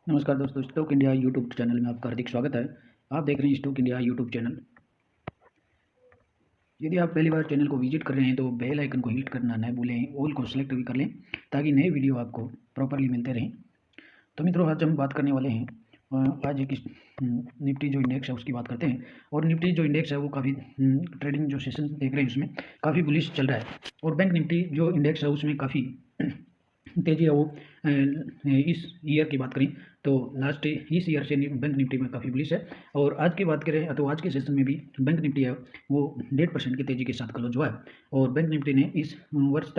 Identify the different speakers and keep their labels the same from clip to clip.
Speaker 1: नमस्कार दोस्तों, stock India YouTube channel में आपका हार्दिक स्वागत है। आप देख रहे हैं स्टॉक इंडिया यूट्यूब चैनल। यदि आप पहली बार चैनल को विजिट कर रहे हैं तो बेल आइकन को हिट करना न भूलें, ऑल को सिलेक्ट भी कर लें ताकि नए वीडियो आपको प्रॉपरली मिलते रहें। तो मित्रों, आज हम बात करने वाले हैं आज एक निफ्टी जो इंडेक्स है उसकी बात करते हैं। और निफ्टी जो इंडेक्स है वो काफ़ी ट्रेडिंग जो सेशन देख रहे हैं उसमें काफ़ी बुलिश चल रहा है। और बैंक निफ्टी जो इंडेक्स है उसमें काफ़ी तेजी है वो इस ईयर की बात करें तो लास्ट इस ईयर से बैंक निफ्टी में काफ़ी बुलिश है। और आज की बात करें तो आज के सेशन में भी बैंक निफ्टी है वो 1.5% की तेज़ी के साथ क्लोज हुआ है। और बैंक निफ्टी ने इस वर्ष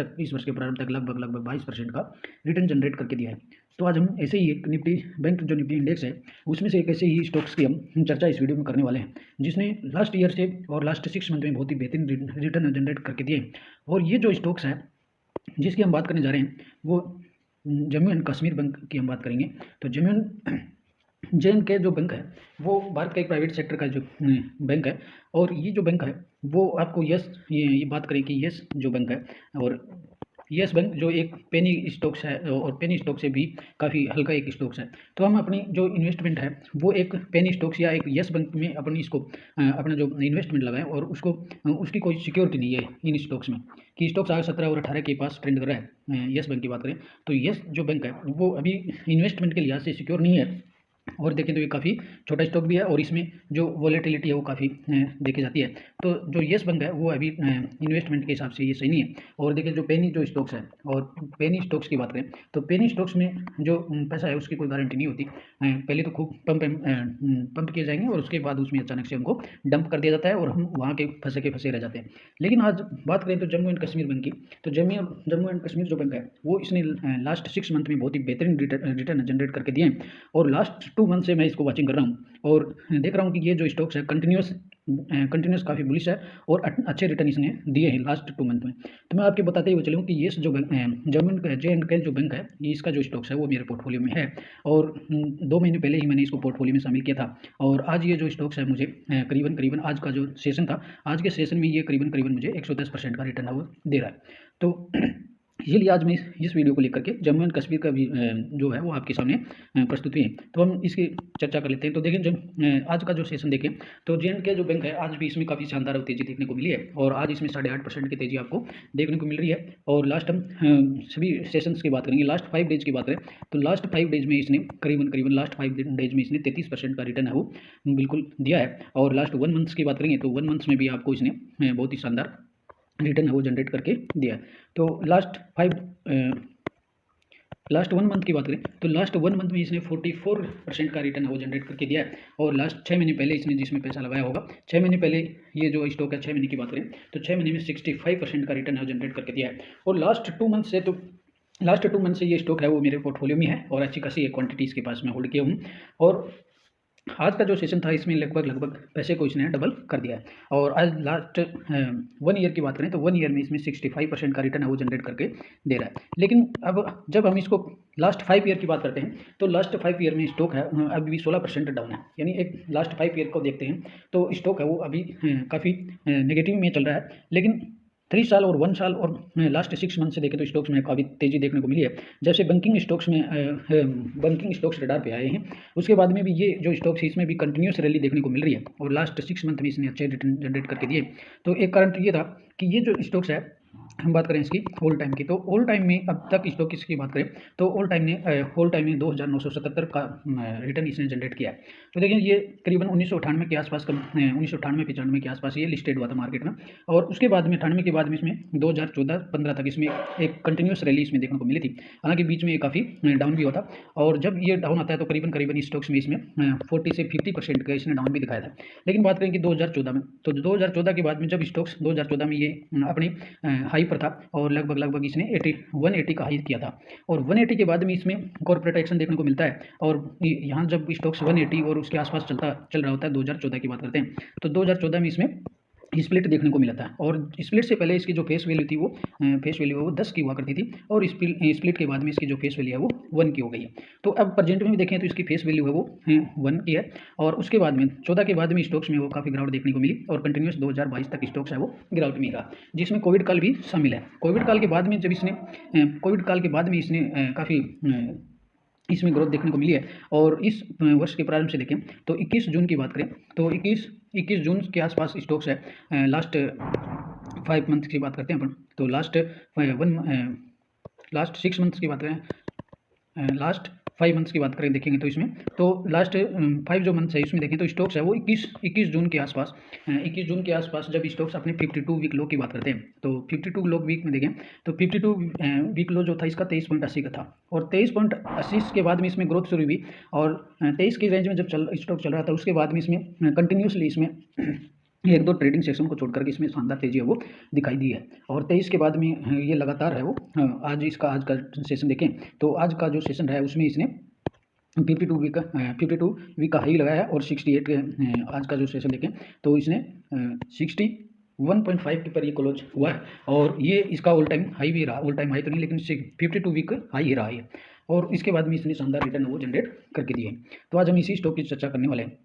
Speaker 1: के प्रारंभ तक लगभग 22% का रिटर्न जनरेट करके दिया है। तो आज हम ऐसे ही एक जो निफ्टी इंडेक्स है उसमें से एक ऐसे ही स्टॉक्स की हम चर्चा इस वीडियो में करने वाले हैं जिसने लास्ट ईयर से और लास्ट 6 मंथ में बहुत ही बेहतरीन रिटर्न जनरेट करके दिए। और ये जो स्टॉक्स है जिसकी हम बात करने जा रहे हैं वो जम्मू एंड कश्मीर बैंक की हम बात करेंगे। तो JNK जो बैंक है वो भारत का एक प्राइवेट सेक्टर का जो बैंक है। और ये जो बैंक है वो आपको ये बात करें कि यस जो बैंक है और यस बैंक जो एक पेनी स्टॉक्स है और पेनी स्टॉक से भी काफ़ी हल्का एक स्टॉक्स है। तो हम अपनी जो इन्वेस्टमेंट है वो एक पेनी स्टॉक्स या एक यस बैंक में अपना जो इन्वेस्टमेंट लगाएं और उसकी कोई सिक्योरिटी नहीं है इन स्टॉक्स में कि स्टॉक्स आज 17 और 18 के पास ट्रेंड कर रहा है। यस बैंक की बात करें तो यस जो बैंक है वो अभी इन्वेस्टमेंट के लिहाज से सिक्योर नहीं है। और देखें तो ये काफ़ी छोटा स्टॉक भी है और इसमें जो वॉलेटिलिटी है वो काफ़ी देखी जाती है। तो जो येस बैंक है वो अभी इन्वेस्टमेंट के हिसाब से ये सही नहीं है। और देखिए जो पेनी जो स्टॉक्स है और पेनी स्टॉक्स की बात करें तो पेनी स्टॉक्स में जो पैसा है उसकी कोई गारंटी नहीं होती। पहले तो खूब पंप किए जाएंगे और उसके बाद उसमें अचानक से उनको डंप कर दिया जाता है और हम वहाँ के फंसे रह जाते हैं। लेकिन आज बात करें तो जम्मू एंड कश्मीर बैंक की, तो जम्मू एंड कश्मीर जो बैंक है वो इसने लास्ट 6 मंथ में बहुत ही बेहतरीन रिटर्न जनरेट करके दिए हैं। और लास्ट 2 मंथ से मैं इसको वाचिंग कर रहा हूँ और देख रहा हूँ कि ये जो स्टॉक्स है कंटिन्यूस काफ़ी बुलिश है और अच्छे रिटर्न इसने दिए हैं लास्ट 2 मंथ में। तो मैं आपके बताते हुए चलूँ कि ये जो बैंक जम्मू JNK जो बैंक है इसका जो स्टॉक्स है वो मेरे पोर्टफोलियो में है। और 2 महीने पहले ही मैंने इसको पोर्टफोलियो में शामिल किया था। और आज ये जो स्टॉक्स है मुझे करीबन आज का जो सेशन था, आज के सेशन में ये करीबन मुझे 110% का रिटर्न है वो दे रहा है। तो इसीलिए आज मैं इस वीडियो को लेकर के जम्मू एंड कश्मीर का भी जो है वो आपके सामने प्रस्तुत हुई है। तो हम इसकी चर्चा कर लेते हैं। तो देखें जब आज का जो सेशन देखें तो JNK जो बैंक है आज भी इसमें काफ़ी शानदार तेज़ी देखने को मिली है और आज इसमें 8.5% की तेज़ी आपको देखने को मिल रही है। और लास्ट हम सभी सेशंस की बात करेंगे, लास्ट 5 डेज की बात करें तो लास्ट 5 डेज में इसने करीबन लास्ट 5 डेज में इसने 33% का रिटर्न है वो बिल्कुल दिया है। और लास्ट 1 मंथ्स की बात करेंगे तो 1 मंथ्स में भी आपको इसने बहुत ही शानदार रिटर्न है वो जनरेट करके दिया है। तो लास्ट 1 मंथ की बात करें तो लास्ट 1 मंथ में इसने 44% का रिटर्न है वो जनरेट करके दिया है। और लास्ट 6 महीने पहले इसने जिसमें पैसा लगाया होगा 6 महीने पहले ये जो स्टॉक है 6 महीने की बात करें तो 6 महीने में 65% का रिटर्न है वो जनरेट करके दिया है। और लास्ट 2 मंथ से ये स्टॉक है वो मेरे पोर्टफोलियो में है और अच्छी खासी क्वांटिटी इसके पास में होल्ड किया हूँ। और आज का जो सेशन था इसमें लगभग पैसे को इसने डबल कर दिया है। और आज लास्ट 1 ईयर की बात करें तो 1 ईयर में इसमें 65% का रिटर्न है वो जनरेट करके दे रहा है। लेकिन अब जब हम इसको लास्ट 5 ईयर की बात करते हैं तो लास्ट 5 ईयर में स्टॉक है अभी भी 16% डाउन है। यानी एक लास्ट 5 ईयर को देखते हैं तो स्टॉक है वो अभी काफ़ी नेगेटिव में चल रहा है। लेकिन 3 साल और 1 साल और लास्ट 6 मंथ से देखें तो स्टॉक्स में काफ़ी तेज़ी देखने को मिली है। जैसे बैंकिंग स्टॉक्स रडार पे आए हैं उसके बाद में भी ये जो स्टॉक्स है इसमें भी कंटिन्यूस रैली देखने को मिल रही है और लास्ट 6 मंथ में इसने अच्छे रिटर्न जनरेट करके दिए। तो एक कारण तो ये था कि ये जो स्टॉक्स है हम बात करें इसकी ऑल टाइम की तो ऑल टाइम में अब तक स्टॉक की बात करें तो ऑल टाइम में 2977 का रिटर्न इसने जनरेट किया है। तो देखिए ये करीबन 1998 के आसपास 1998-95 के आसपास ये लिस्टेड हुआ था मार्केट में। और उसके बाद में 98 के बाद में इसमें 2014-15 तक इसमें एक कंटिन्यूस रैली इसमें देखने को मिली थी। हालांकि बीच में ये काफ़ी डाउन भी होता और जब ये डाउन आता है तो करीबन स्टॉक्स में इसमें 40 से 50% का इसने डाउन भी दिखाया था। लेकिन बात करें कि 2014 में तो 2014 के बाद में जब स्टॉक्स 2014 में ये अपनी हाई पर था और लगभग इसने 180 का हाई किया था। और 180 के बाद में इसमें कॉर्पोरेट एक्शन देखने को मिलता है। और यहाँ जब स्टॉक्स 180 और उसके आसपास चल रहा होता है 2014 की बात करते हैं तो 2014 में इसमें स्प्लिट देखने को मिला था। और स्प्लिट से पहले इसकी जो फेस वैल्यू थी वो 10 की हुआ करती थी और स्प्लिट के बाद में इसकी जो फेस वैल्यू है वो 1 की हो गई है। तो अब प्रेजेंट में भी देखें तो इसकी फेस वैल्यू है वो 1 की है। और उसके बाद में 14 के बाद में स्टॉक्स में वो काफ़ी गिरावट देखने को मिली और कंटिन्यूस 2022 तक स्टॉक्स है वो गिरावट में रहा, जिसमें कोविड काल भी शामिल है। कोविड काल के बाद में इसने काफ़ी इसमें ग्रोथ देखने को मिली है। और इस वर्ष के प्रारंभ से देखें तो 21 जून की बात करें तो 21 जून के आसपास स्टॉक्स है। लास्ट 5 मंथ की बात करते हैं अपन, तो लास्ट 6 मंथ्स की बात करें, लास्ट 5 मंथ्स की बात करें देखेंगे तो इसमें तो लास्ट 5 जो मंथ्स है इसमें देखें तो स्टॉक्स है वो 21 जून के आसपास 21 जून के आसपास जब स्टॉक्स अपने 52 वीक लो की बात करते हैं तो 52 लो वीक में देखें तो 52 वीक लो जो था इसका 23.80 का था। और 23.80 के बाद में इसमें ग्रोथ शुरू हुई और 23 की रेंज में जब स्टॉक चल रहा था उसके बाद में इसमें कंटिन्यूसली इसमें एक दो ट्रेडिंग सेशन को छोड़कर के इसमें शानदार तेजी है वो दिखाई दी है। और 23 के बाद में ये लगातार है वो आज का सेशन देखें तो आज का जो सेशन रहा है उसमें इसने 52 वीक का हाई लगाया है और 68 आज का जो सेशन देखें तो इसने 61.5 के पर ये क्लोज हुआ है। और ये इसका ऑल टाइम हाई भी रहा, ऑल टाइम हाई तो नहीं लेकिन 52 वीक हाई ही रहा है। और इसके बाद में इसने शानदार रिटर्न वो जनरेट करके दिए। तो आज हम इसी स्टॉक की चर्चा करने वाले हैं।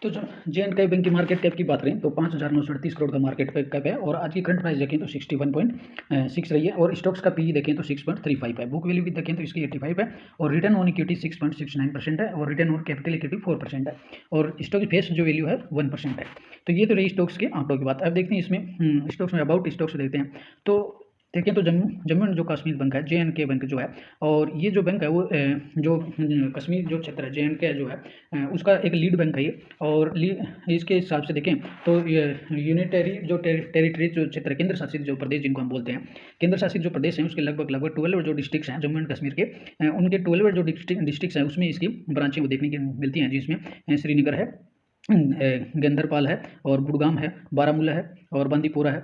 Speaker 1: तो जो J&K बैंक की मार्केट कैप की बात करें तो 5,938 करोड़ का मार्केट कैप है और आज की करंट प्राइस देखें तो 61.6 रही है और स्टॉक्स का पी देखें तो 6.35 है। बुक वैल्यू भी देखें तो इसकी 85 है और रिटर्न ऑन इक्विटी 6.69% है और रिटर्न ऑन कैपिटल इक्विटी 4% है और स्टॉक फेस जो वैल्यू है 1% है। तो ये तो रही स्टॉक्स के आंकड़ों की बात। अब देखते हैं इसमें स्टॉक्स में अबाउट स्टॉक्स देखते हैं तो देखिए तो जम्मू एंड जो कश्मीर बैंक है J&K बैंक जो है और ये जो बैंक है वो जो कश्मीर जो क्षेत्र है J&K जो है उसका एक लीड बैंक है ये। और इसके हिसाब से देखें तो ये यूनिटरी जो टेरिटरी जो क्षेत्र केंद्र शासित जो प्रदेश जिनको हम बोलते हैं केंद्र शासित जो प्रदेश हैं उसके लगभग 12 जो डिस्ट्रिक्ट्स हैं जम्मू एंड कश्मीर के उनके 12 जो डिस्ट्रिक्ट्स हैं उसमें इसकी ब्रांचें वो देखने की मिलती हैं जिसमें श्रीनगर है, गंदरपाल है और गुड़गाम है, बारामूला है और बांदीपोरा है,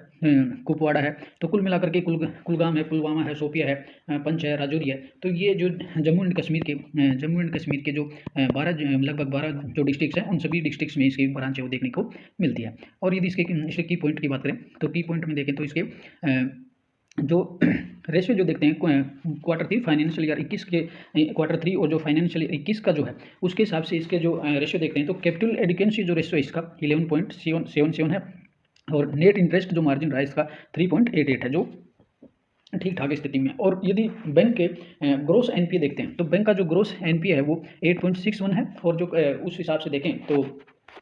Speaker 1: कुपवाड़ा है। तो कुल मिलाकर के कुलगाम है, पुलवामा है, शोपिया है, पंच है, राजौरी है। तो ये जो जम्मू एंड कश्मीर के जो 12 जो डिस्ट्रिक्ट्स हैं उन सभी डिस्ट्रिक्ट्स में इसकी ब्रांच है वो देखने को मिलती है। और यदि इसके की पॉइंट की बात करें तो की पॉइंट में देखें तो इसके जो रेशियो जो देखते हैं Q3 फाइनेंशियल ईयर 21 के Q3 और जो फाइनेंशियल ईयर 21 का जो है उसके हिसाब से इसके जो रेशियो देखते हैं तो कैपिटल एडिक्वेंसी जो रेशियो है इसका 11.77 है और नेट इंटरेस्ट जो मार्जिन रहा है इसका 3.88 है जो ठीक ठाक स्थिति में। और यदि बैंक के ग्रोस एनपीए देखते हैं तो बैंक का जो ग्रोस एनपीए है वो 8.61 है और जो उस हिसाब से देखें तो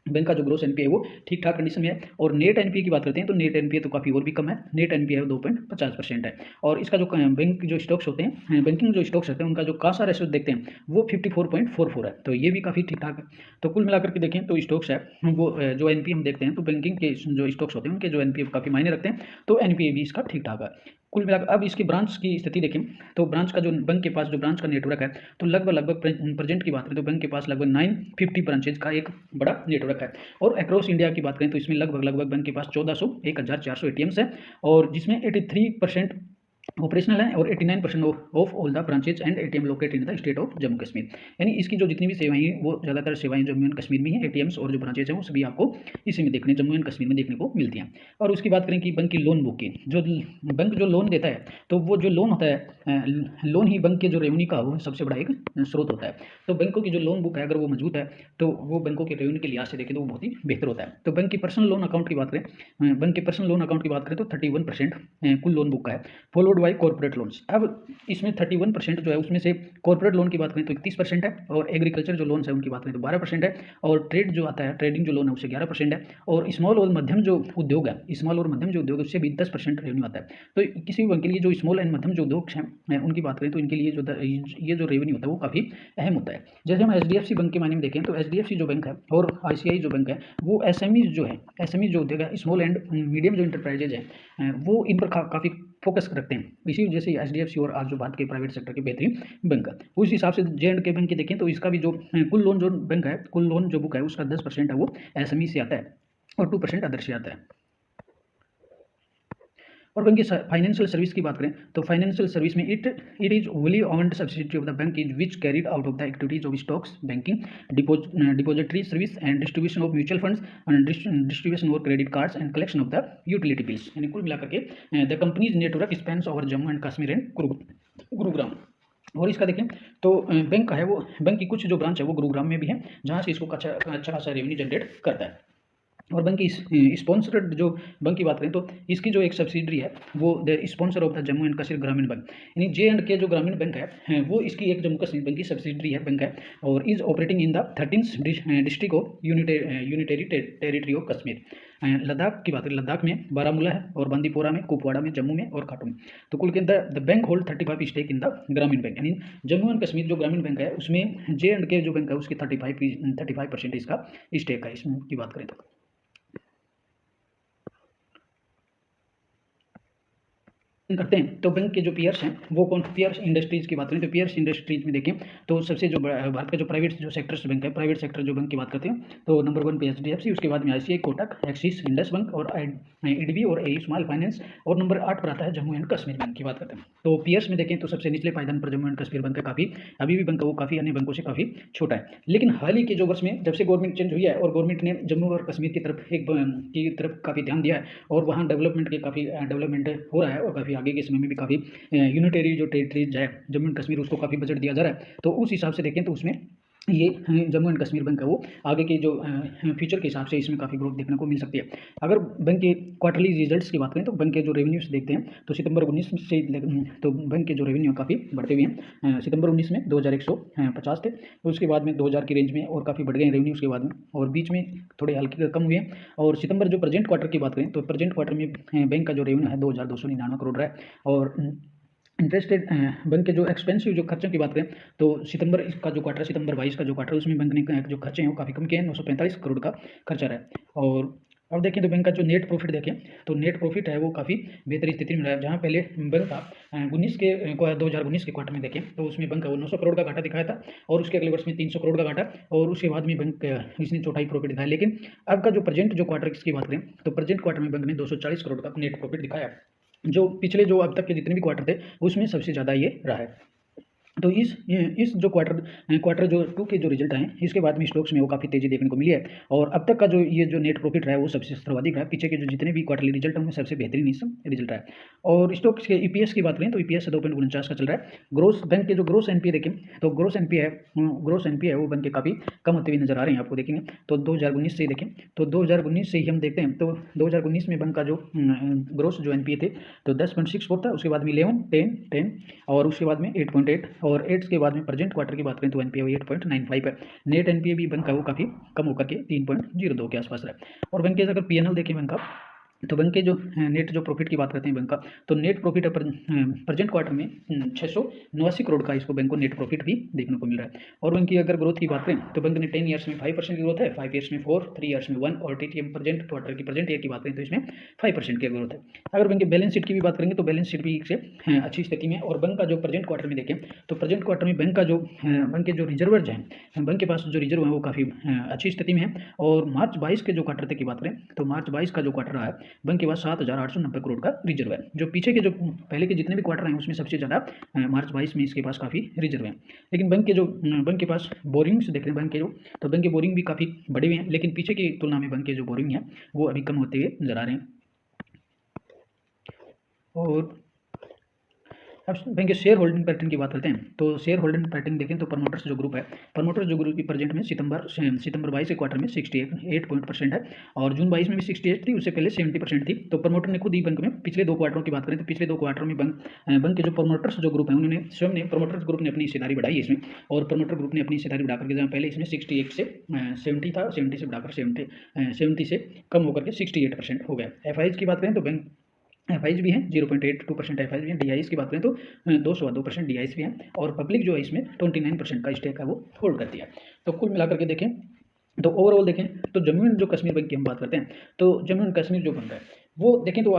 Speaker 1: बैंक का जो ग्रोस एनपीए है वो ठीक ठाक कंडीशन में है। और नेट एनपीए की बात करते हैं तो नेट एनपीए तो काफ़ी और भी कम है, नेट एनपीए 2.50% है। और इसका जो बैंक जो स्टॉक्स होते हैं बैंकिंग जो स्टॉक्स होते हैं उनका जो कासा रेशियो देखते हैं वो 54.44 है। तो ये भी काफ़ी ठीक ठाक है। तो कुल मिलाकर के देखें तो स्टॉक्स है वो जो एनपीए हम देखते हैं तो बैंकिंग के जो स्टॉक्स होते हैं उनके जो एनपीए काफ़ी मायने रखते हैं। तो एनपीए भी इसका ठीक ठाक है कुल मिलाकर। अब इसकी ब्रांच की स्थिति देखें तो ब्रांच का जो बैंक के पास जो ब्रांच का नेटवर्क है तो लगभग प्रेजेंट की बात करें तो बैंक के पास लगभग 950 ब्रांचेज का एक बड़ा नेटवर्क है। और अक्रॉस इंडिया की बात करें तो इसमें लगभग बैंक के पास 1400 ATMs है और जिसमें 83% ऑपरेशनल है और 89% of all the branches and ATM located in the state of Jammu Kashmir. यानी इसकी जो जितनी भी सेवाएं हैं वो ज़्यादातर सेवाएं जम्मू एंड कश्मीर में ही एटीएम्स और जो ब्रांचेज हैं वो सभी आपको इसी में जम्मू एंड कश्मीर में देखने को मिलती हैं। और उसकी बात करें कि बैंक की लोन बुक की जो बैंक जो लोन देता है तो वो जो लोन होता है लोन ही बैंक के जो रेवेन्यू का वो सबसे बड़ा एक स्रोत होता है। तो बैंकों की जो लोन बुक है अगर वो मजबूत है तो वो बैंकों के रेवेन्यू के लिहाज से देखें तो वो बहुत ही बेहतर होता है। तो बैंक की पर्सनल लोन अकाउंट की बात करें बैंक के पर्सनल लोन अकाउंट की बात करें तो 31% कुल लोन बुक का है, फॉलोड बाई कॉर्पोरेट लोन्स। अब इसमें 31% जो है उसमें से कॉर्पोरेट लोन की बात करें तो 31% है और एग्रीकल्चर जो लोन है उनकी बात करें तो 12% है और ट्रेड जो आता है ट्रेडिंग जो लोन है उससे 11% है और स्मॉल और मध्यम जो उद्योग है उससे भी 10% रेवेन्यू आता है। तो किसी भी बैंक के लिए जो स्मॉल एंड मध्यम जो उद्योग हैं उनकी बात करें तो इनके लिए ये जो रेवेन्यू होता है वो काफ़ी अहम होता है। जैसे हम HDFC बैंक के मायने में देखें तो HDFC जो बैंक है और ICICI जो बैंक है वो SME जो उद्योग है स्मॉल एंड मीडियम जो इंटरप्राइजेज हैं वो इन पर काफ़ी फोकस रखते हैं। इसी वजह से HDFC और आज जो भारत के प्राइवेट सेक्टर के बेहतरीन बैंक है उस हिसाब से J&K बैंक की देखें तो इसका भी जो कुल लोन जो बैंक है कुल लोन जो बुक है उसका 10% है वो SME से आता है और 2% अदर से आता है। और बैंक की फाइनेंशियल सर्विस की बात करें तो फाइनेंशियल सर्विस में इट इज वोली owned subsidiary of the bank is which carried out of the activities of stocks banking depository service and distribution of mutual funds and distribution of credit cards and collection of the utility bills. यानी कुल मिलाकर के the companies network spans over Jammu and Kashmir and Gurugram. और इसका देखें तो bank का है वो बैंक की कुछ जो ब्रांच है वो गुरुग्राम में भी है जहाँ से इसको अच्छा खासा रेवेन्यू जनरेट करता है। और बैंक की स्पॉन्सर्ड जो बैंक की बात करें तो इसकी जो एक सब्सिडरी है वो the sponsor of the Jammu and Kashmir ग्रामीण बैंक, यानी J&K जो ग्रामीण बैंक है वो इसकी एक जम्मू कश्मीर बैंक की सब्सिडरी है बैंक है, और is operating in the 13th district of unitary territory of Kashmir. Ladakh की बात करें, लद्दाख में बारामूला है, और बांदीपोरा में, कुपवाड़ा में, जम्मू में और खाटू में। तो कुल के the bank hold 35 stake in the Grameen bank, यानी जम्मू एंड कश्मीर जो ग्रामीण बैंक है उसमें J&K जो बैंक है उसकी 35% इसका स्टेक है इसमें की बात करें तो। करते हैं तो बैंक के जो पीयर्स हैं वो कौन, पीयर्स इंडस्ट्रीज की बात करें तो पीयर्स इंडस्ट्रीज में देखें तो सबसे जो भारत का जो प्राइवेट जो सेक्टर्स बैंक है, प्राइवेट सेक्टर जो बैंक की बात करते हैं तो नंबर 1 पे HDFC, उसके बाद में ICICI, Kotak, axis, Indus bank और IDB और AU स्मॉल फाइनेंस, और नंबर 8 पर आता है जम्मू एंड कश्मीर बैंक की बात करते हैं। तो पीयर्स में देखें तो सबसे निचले पायदान पर जम्मू एंड कश्मीर बैंक है, काफ़ी अभी भी बैंक वो काफ़ी अन्य बैंकों से काफ़ी छोटा है। लेकिन हाल ही के जो वर्ष में जब से गवर्नमेंट चेंज हुई है और गवर्नमेंट ने जम्मू और कश्मीर की तरफ काफ़ी ध्यान दिया है, और वहाँ डेवलपमेंट के काफ़ी डेवलपमेंट हो रहा है, और काफ़ी आगे के समय में भी काफ़ी यूनिटरी जो टेरिटरीज है जम्मू एंड कश्मीर उसको काफ़ी बजट दिया जा रहा है। तो उस हिसाब से देखें तो उसमें ये जम्मू एंड कश्मीर बैंक है वो आगे के जो फ्यूचर के हिसाब से इसमें काफ़ी ग्रोथ देखने को मिल सकती है। अगर बैंक के क्वार्टरली रिजल्ट्स की बात करें तो बैंक के जो रेवेन्यूज देखते हैं तो सितंबर 19 से तो बैंक के जो रेवेन्यू काफ़ी बढ़ते हुए हैं। सितंबर 19 में 2150 थे, उसके बाद में 2000 की रेंज में और काफ़ी बढ़ गए रेवेन्यूज़ के बाद में, और बीच में थोड़े हल्के कम हुए हैं। और सितंबर जो प्रेजेंट क्वार्टर की बात करें तो प्रेजेंट क्वार्टर में बैंक का जो रेवेन्यू है 2299 करोड़ रहा है। और इंटरेस्टेड बैंक के जो एक्सपेंसिव जो खर्चों की बात करें तो सितंबर का जो क्वार्टर, सितंबर 22 का जो क्वार्टर, उसमें बैंक ने जो खर्चे हैं वो काफ़ी कम किए हैं, 945 करोड़ का खर्चा रहा है। और अब देखें तो बैंक का जो नेट प्रॉफिट देखें तो नेट प्रॉफिट है वो काफ़ी बेहतर स्थिति में रहा है। जहाँ पहले बैंक का 2019 के क्वार्टर में देखें तो उसमें बैंक का वो 900 करोड़ का घाटा दिखाया था, और उसके अगले वर्ष में 300 करोड़ का घाटा, और उसके बाद में बैंक इसने चौथाई प्रॉफिट दिखाया। लेकिन अब का जो प्रेजेंट जो क्वार्टर की बात करें तो प्रेजेंट क्वार्टर में बैंक ने 240 करोड़ का नेट प्रॉफिट दिखाया, जो पिछले जो अब तक के जितने भी क्वार्टर थे उसमें सबसे ज़्यादा ये रहा है। तो इस जो क्वार्टर जो 2 के जो रिजल्ट आए इसके बाद में स्टॉक्स में वो काफ़ी तेज़ी देखने को मिली है, और अब तक का जो ये जो नेट प्रॉफिट रहा है वो सबसे सर्वाधिक रहा है। पीछे के जो जितने भी क्वार्टरली रिजल्ट हैं उनमें सबसे बेहतरीन इस रिजल्ट रहा है। और स्टॉक्स के EPS की बात करें तो EPS 2.49 का चल रहा है। ग्रोस बैंक के जो ग्रोस NPA देखें तो ग्रोस NPA है वो बैंक के काफ़ी कम होते हुए नजर आ रहे हैं। आपको देखेंगे तो 2019 से ही देखें तो 2019 से ही हम देखते हैं तो 2019 में बैंक का जो ग्रोस जो NPA थे तो 10.64 था, उसके बाद में 11, 10 और उसके बाद में 8.8, और 8 के बाद में प्रेजेंट क्वार्टर की बात करें तो NPA 8.95 है। नेट NPA भी बैंक का वो काफ़ी कम होकर के 3.02 के आसपास रहा है। और बैंक के अगर PNL देखें बैंक का तो बैंक के जो नेट जो प्रॉफिट की बात करते हैं बैंक का तो नेट प्रॉफिट प्रेजेंट क्वार्टर में 689 करोड़ का इसको बैंक को नेट प्रॉफिट भी देखने को मिल रहा है। और बैंक की अगर ग्रोथ की बात करें तो बैंक ने 10 ईयर्स में 5% की ग्रोथ है, 5 ईयर्स में 4, 3 ईयर्स में 1, और TTM प्रेजेंट क्वार्टर की प्रेजेंट ईयर की बात करें तो इसमें 5% की ग्रोथ है। अगर बैंक के बैलेंस शीट की भी बात करेंगे तो बैलेंस शीट भी से अच्छी स्थिति में, और बैंक का जो प्रेजेंट क्वार्टर में देखें तो प्रेजेंट क्वार्टर में बैंक के जो रिजर्वर्स हैं, बैंक के पास जो रिजर्व है वो काफ़ी अच्छी स्थिति में है। और मार्च 22 के जो क्वार्टर की बात करें तो मार्च 22 का जो क्वार्टर रहा है बैंक के पास 7,890 करोड़ का रिजर्व है। जो पीछे के जो पहले के जितने भी क्वार्टर हैं उसमें सबसे ज़्यादा मार्च 22 में इसके पास काफ़ी रिजर्व है। लेकिन बैंक के पास बोरिंग्स देख रहे हैं बैंक के जो तो बैंक के बोरिंग भी काफ़ी बड़े हुए हैं, लेकिन पीछे की तुलना में बैंक के जो बोरिंग है वो अभी कम होते हुए नजर आ रहे हैं। और अब बैंक के शेयर होल्डिंग पैटर्न की बात करते हैं तो शेयर होल्डिंग पैटर्न देखें तो प्रमोटर्स जो ग्रुप है, प्रमोटर्स जो ग्रुप की प्रेजेंट में सितंबर 22 के क्वार्टर में 68% है, और जून 22 में भी 68 थी, उससे पहले 70% थी। तो प्रमोटर ने खुद ही बैंक में पिछले 2 क्वार्टरों की बात करें तो पिछले 2 क्वार्टर में बैंक के जो प्रमोटर्स जो ग्रुप है उन्होंने स्वयं ने प्रमोटर्स ग्रुप ने अपनी हिस्सेदारी बढ़ाई इसमें, और प्रमोटर ग्रुप ने अपनी हिस्सेदारी बढ़ा करके जहाँ पहले इसमें 68 से 70 था, 70 से बढ़ाकर 70 से कम होकर के 68% हो गया। FIs की बात करें तो बैंक FIs भी हैं 0.82% FIs भी हैं। DIs की बात करें तो 202% DIs भी हैं, और पब्लिक जो है इसमें 29% का स्टेक है वो होल्ड करती है। तो कुल मिलाकर के देखें तो ओवरऑल देखें तो जम्मू एंड जो कश्मीर बैंक की हम बात करते हैं तो जम्मू एंड कश्मीर जो बैंक है वो देखें तो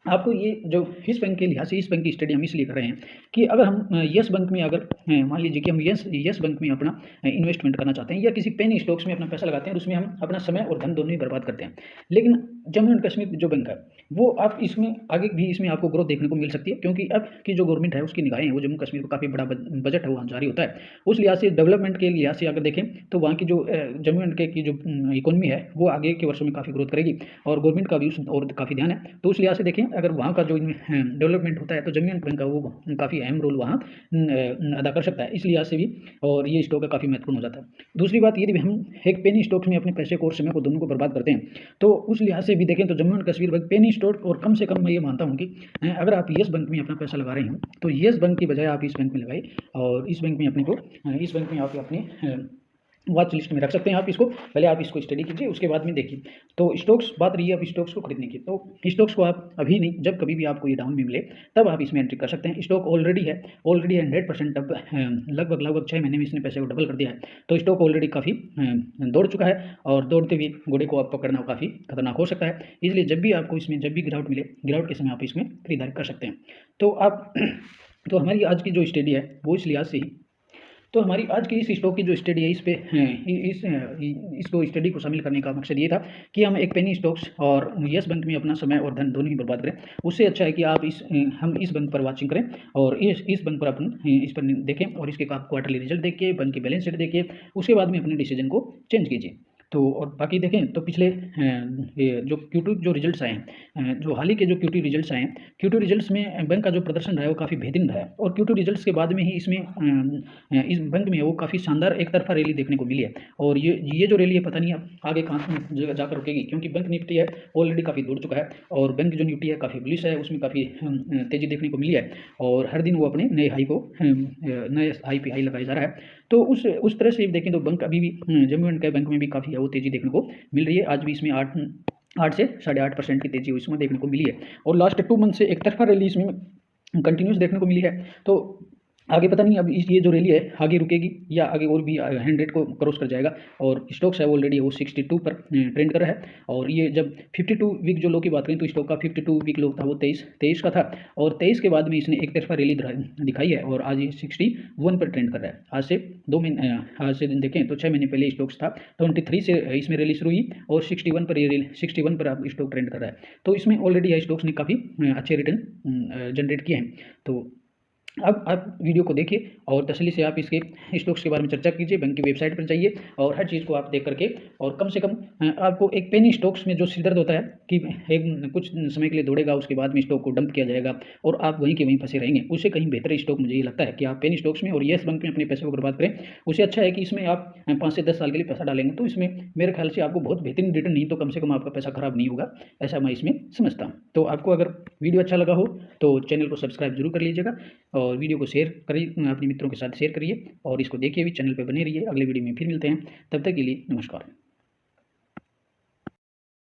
Speaker 1: आपको ये जो इस बैंक के लिहाज से इस बैंक की स्टडी हम इसलिए कर रहे हैं कि अगर हम यस बैंक में अगर मान लीजिए कि हम यस बैंक में अपना इन्वेस्टमेंट करना चाहते हैं या किसी पेनी स्टॉक्स में अपना पैसा लगाते हैं और उसमें हम अपना समय और धन दोनों ही बर्बाद करते हैं, लेकिन जम्मू एंड कश्मीर जो बैंक है वो आप इसमें आगे भी इसमें आपको ग्रोथ देखने को मिल सकती है, क्योंकि अब की जो गवर्नमेंट है उसकी निगाहें हैं वो जम्मू कश्मीर को काफ़ी बड़ा बजट है वो जारी होता है। उस लिहाज से डेवलपमेंट के लिहाज से अगर देखें तो वहाँ की जो जम्मू एंड के की जो इकोनॉमी है वो आगे के वर्षों में काफ़ी ग्रोथ करेगी, और गवर्नमेंट का भी और काफ़ी ध्यान है। तो उस लिहाज से देखें अगर वहाँ का जो डेवलपमेंट होता है तो जमीन बैंक का वो काफ़ी अहम रोल वहाँ अदा कर सकता है, इस लिहाज से भी और ये स्टॉक काफ़ी महत्वपूर्ण हो जाता है। दूसरी बात, यदि हम एक पेनी स्टॉक्स में अपने पैसे को और समय को दोनों को बर्बाद करते हैं तो उस लिहाज से भी देखें तो Jammu and Kashmir bank penny stock, और कम से कम मैं ये मानता हूँ कि अगर आप येस बैंक में अपना पैसा लगा रहे हैं तो येस बैंक की बजाय आप इस बैंक में लगाए, और इस बैंक में अपने को इस बैंक में आप अपने वॉच लिस्ट में रख सकते हैं। आप इसको पहले आप इसको स्टडी कीजिए, उसके बाद में देखिए। तो स्टॉक्स, बात रही है अब स्टॉक्स को खरीदने की, तो स्टॉक्स को आप अभी नहीं, जब कभी भी आपको ये डाउन में मिले तब आप इसमें एंट्री कर सकते हैं। स्टॉक ऑलरेडी है 100%, अब लगभग 6 महीने में इसने पैसे को डबल कर दिया है। तो स्टॉक ऑलरेडी काफ़ी दौड़ चुका है, और दौड़ते हुए घोड़े को आप पकड़ना काफ़ी खतरनाक हो सकता है। इसलिए जब भी आपको इसमें जब भी गिरावट मिले, गिरावट के समय आप इसमें खरीदारी कर सकते हैं। तो आप तो हमारी आज की जो स्टडी है वो इस लिहाज से ही, तो हमारी आज की इस स्टॉक की जो स्टडी है, इस पे इसको स्टडी को शामिल करने का मकसद ये था कि हम एक पेनी स्टॉक्स और यस बैंक में अपना समय और धन दोनों ही बर्बाद करें। उससे अच्छा है कि आप हम इस बैंक पर वाचिंग करें, और इस बैंक पर अपन इस पर देखें, और इसके आप क्वार्टरली रिजल्ट देखिए, बैंक की बैलेंस शीट देखिए, उसके बाद में अपने डिसीजन को चेंज कीजिए। तो और बाकी देखें तो पिछले ये जो Q2 जो रिजल्ट्स आए हैं, जो हाल ही के जो Q2 रिजल्ट्स आए हैं, Q2 रिजल्ट्स में बैंक का जो प्रदर्शन रहा है वो काफ़ी बेहतरीन रहा है, और Q2 रिजल्ट्स के बाद में ही इसमें इस बैंक में वो काफ़ी शानदार एक तरफा रैली देखने को मिली है। और ये जो रैली है पता नहीं अब आगे कहाँ जाकर रुकेगी, क्योंकि बैंक निफ्टी है ऑलरेडी काफ़ी दूर चुका है, और बैंक जो निफ्टी है काफ़ी बुलिश है, उसमें काफ़ी तेज़ी देखने को मिली है, और हर दिन वो अपने नए हाई को नए हाई पे हाई लगाया जा रहा है। तो उस तरह से देखें तो बैंक अभी भी जम्मू एंड बैंक में भी काफ़ी वो तेज़ी देखने को मिल रही है। आज भी इसमें 8 से 8.5% की तेज़ी इसमें देखने को मिली है, और लास्ट 2 मंथ से एक तरफा रैली इसमें कंटिन्यूस देखने को मिली है। तो आगे पता नहीं अब ये जो रैली है आगे रुकेगी या आगे और भी 100 को क्रॉस कर जाएगा, और स्टॉक्स है ऑलरेडी वो 62 पर ट्रेंड कर रहा है। और ये जब 52 वीक जो लो की बात करें तो स्टॉक का 52 वीक लो था वो 23 का था, और 23 के बाद में इसने एक तरफा रैली दिखाई है, और आज ये 61 पर ट्रेंड कर रहा है। आज से 2 महीने आज से दिन देखें तो 6 महीने पहले स्टॉक्स था 23 से इसमें रैली शुरू हुई, और 61 पर ये 61 पर अब स्टॉक ट्रेंड कर रहा है। तो इसमें ऑलरेडी स्टॉक्स ने काफ़ी अच्छे रिटर्न जनरेट किए हैं। तो अब आप वीडियो को देखिए और तसल्ली से आप इसके स्टॉक्स के बारे में चर्चा कीजिए, बैंक की वेबसाइट पर जाइए, और हर चीज़ को आप देख करके, और कम से कम आपको एक पेनी स्टॉक्स में जो सिरदर्द होता है कि एक कुछ समय के लिए दौड़ेगा, उसके बाद में स्टॉक को डंप किया जाएगा और आप वहीं के वहीं फंसे रहेंगे, उससे कहीं बेहतर स्टॉक मुझे ये लगता है कि आप पेनी स्टॉक्स में और येस बैंक में अपने पैसे को बर्बाद करें। उससे अच्छा है कि इसमें आप 5 से 10 साल के लिए पैसा डालेंगे तो इसमें मेरे ख्याल से आपको बहुत बेहतरीन रिटर्न, नहीं तो कम से कम आपका पैसा खराब नहीं होगा, ऐसा मैं इसमें समझता हूँ। तो आपको अगर वीडियो अच्छा लगा हो तो चैनल को सब्सक्राइब जरूर कर लीजिएगा, और वीडियो को शेयर करिए, अपने मित्रों के साथ शेयर करिए, और इसको देखिए भी, चैनल पे बने रहिए। अगले वीडियो में फिर मिलते हैं, तब तक के लिए नमस्कार।